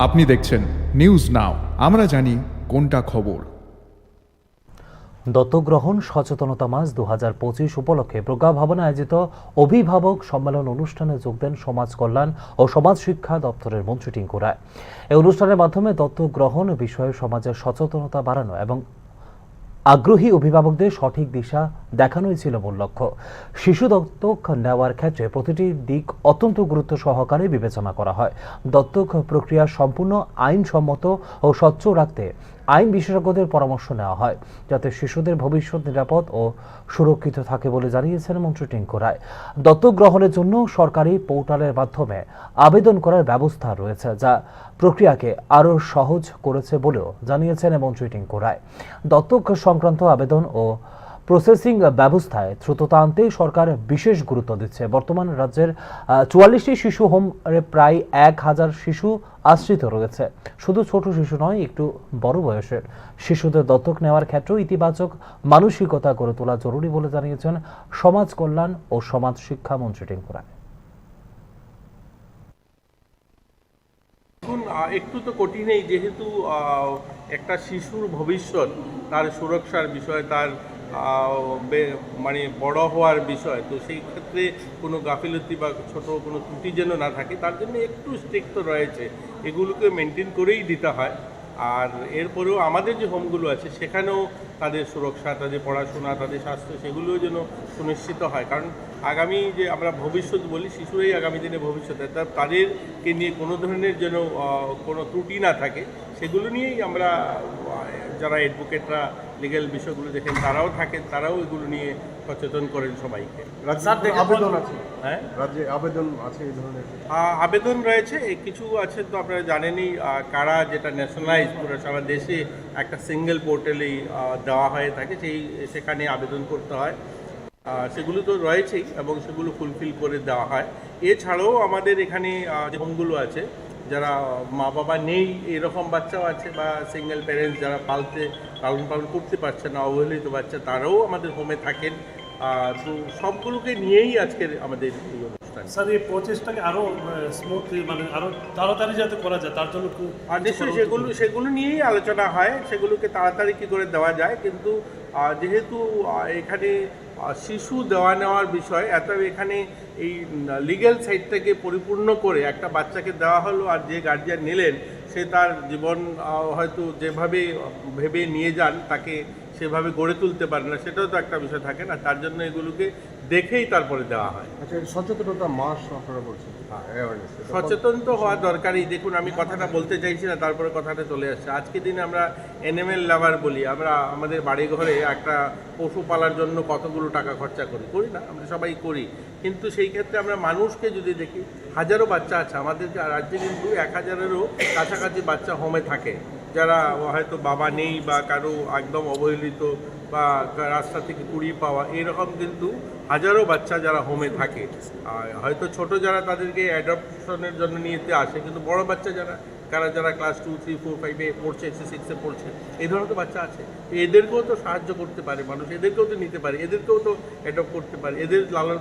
আপনি দেখছেন news now, আমরা জানি কোনটা খবর। দত্তগ্রহণ সচেতনতা মাস 2025 উপলক্ষে প্রজ্ঞা ভবনে আয়োজিত অভিভাবক সম্মেলন অনুষ্ঠানে যোগ দেন সমাজ কল্যাণ ও সমাজ শিক্ষা দপ্তরের মন্ত্রী টিঙ্কু রায়। এই অনুষ্ঠানের মাধ্যমে দত্তগ্রহণ বিষয়ে সমাজের সচেতনতা বাড়ানো এবং আগ্রহী অভিভাবকদের সঠিক দিশা দেখানোই ছিল মূল লক্ষ্য। শিশু দত্তক নেওয়ার ক্ষেত্রে প্রতিটি দিক অত্যন্ত গুরুত্ব সহকারে বিবেচনা করা হয়। দত্তক প্রক্রিয়া সম্পূর্ণ আইনসম্মত ও স্বচ্ছ রাখতে আইন বিশেষজ্ঞদের পরামর্শ নেওয়া হয়, যাতে শিশুদের ভবিষ্যৎ নিরাপদ ও সুরক্ষিত থাকে বলে জানিয়েছেন মন্ত্রী টিঙ্কু রায়। দত্তক গ্রহণের জন্য সরকারি পোর্টালের মাধ্যমে আবেদন করার ব্যবস্থা রয়েছে, যা প্রক্রিয়াকে আরও সহজ করেছে বলেও জানিয়েছেন মন্ত্রী টিঙ্কু রায়। দত্তক সংক্রান্ত আবেদন ও প্রসেসিং ব্যবস্থায় দ্রুততা আনতে সরকার বিশেষ গুরুত্ব দিচ্ছে। বর্তমান রাজ্যের 44টি শিশু হোমে প্রায় 1000 শিশু আশ্রিত রয়েছে। শুধু ছোট শিশু নয়, একটু বড় বয়সের শিশুদের দত্তক নেওয়ার ক্ষেত্রেও ইতিবাচক মানসিকতা গড়ে তোলা জরুরি বলে জানিয়েছেন সমাজ কল্যাণ ও সমাজ শিক্ষা মন্ত্রী টিঙ্কু রায়। একটু তো কঠিনই, যেহেতু একটা শিশুর ভবিষ্যৎ, তার সুরক্ষার বিষয়, তার মানে বড় হওয়ার বিষয়, তো সেই ক্ষেত্রে কোনো গাফিলতি বা ছোট কোনো ত্রুটি যেন না থাকে, তার জন্য একটু স্ট্রিক্ট তো রয়েছে, এগুলোকে মেনটেন করেই দিতে হয়। আর এরপরেও আমাদের যে হোমগুলো আছে সেখানেও তাদের সুরক্ষা, তাদের পড়াশোনা, তাদের স্বাস্থ্য, সেগুলোও যেন সুনিশ্চিত হয়। কারণ আগামী যে আমরা ভবিষ্যৎ বলি, শিশুরাই আগামী দিনে ভবিষ্যৎ, তাদেরকে নিয়ে কোনো ধরনের যেন কোনো ত্রুটি না থাকে, সেগুলো নিয়েই আমরা যারা অ্যাডভোকেটরা লিগ্যাল বিষয়গুলো দেখেন তারাও থাকেন, তারাও এগুলো নিয়ে সচেতন করেন সবাইকে। আবেদন আছে, হ্যাঁ, রাজ্যে আবেদন আছে এই ধরনের আবেদন রয়েছে, কিছু আছে তো আপনারা জানেনই, কারা যেটা ন্যাশনালাইজ পুরো সারা দেশে একটা সিঙ্গেল পোর্টালেই দেওয়া হয়ে থাকে, সেখানে আবেদন করতে হয়, সেগুলো তো রয়েছেই এবং সেগুলো ফুলফিল করে দেওয়া হয়। এছাড়াও আমাদের এখানে যে হোমগুলো আছে, যারা মা বাবা নেই এরকম বাচ্চাও আছে, বা সিঙ্গেল প্যারেন্টস যারা লালন পালন করতে পারছে না, অবহেলিত বাচ্চা, তারাও আমাদের হোমে থাকেন। তো সবগুলোকে নিয়েই আজকের আমাদের এই অনুষ্ঠান। স্যার, এই প্রচেষ্টাকে আরও স্মুথলি, মানে আরও তাড়াতাড়ি যাতে করা যায়, তার জন্য আর নিশ্চয়ই সেগুলো নিয়েই আলোচনা হয়, সেগুলোকে তাড়াতাড়ি কী করে দেওয়া যায়। কিন্তু যেহেতু এখানে শিশু দেওয়া নেওয়ার বিষয়, এখানে এই লিগ্যাল সাইডটাকে পরিপূর্ণ করে একটা বাচ্চাকে দেওয়া হলো, আর যে গার্জিয়ান নিলেন সে তার জীবন হয়তো যেভাবে ভেবে নিয়ে যান তাকে সেভাবে গড়ে তুলতে পারে না, সেটাও তো একটা বিষয় থাকে না। তার জন্য এগুলোকে দেখেই তারপরে দেওয়া হয়। আচ্ছা, সচেতনতা মাস আপনারা বলছেন, সচেতন তো হওয়া দরকারই। দেখুন, আমি কথাটা বলতে চাইছি না, তারপরে কথাটা চলে আসছে। আজকে দিনে আমরা অ্যানিমেল লাভার বলি, আমরা আমাদের বাড়ি ঘরে একটা পশু পালার জন্য কতগুলো টাকা খরচা করি না, আমরা সবাই করি। কিন্তু সেই ক্ষেত্রে আমরা মানুষকে যদি দেখি, হাজারো বাচ্চা আছে আমাদের রাজ্যে, কিন্তু 1000-এরও কাছাকাছি বাচ্চা হোমে থাকে, যারা হয়তো বাবা নেই বা কারো একদম অবহেলিত বা রাস্তা থেকে কুড়িয়ে পাওয়া, এরকম কিন্তু হাজারো বাচ্চা যারা হোমে থাকে। হয়তো ছোট যারা তাদেরকে অ্যাডপশনের জন্য নিতে আসে, কিন্তু বড় বাচ্চা যারা ক্লাস 2, 3, 4, 5-এ পড়ছে, 6-এ পড়ছে, এই ধরনের তো বাচ্চা আছে। এদেরকেও তো সাহায্য করতে পারে মানুষ, এদেরকেও তো নিতে পারে, এদেরকেও তো অ্যাডপ্ট করতে পারে, এদের লালন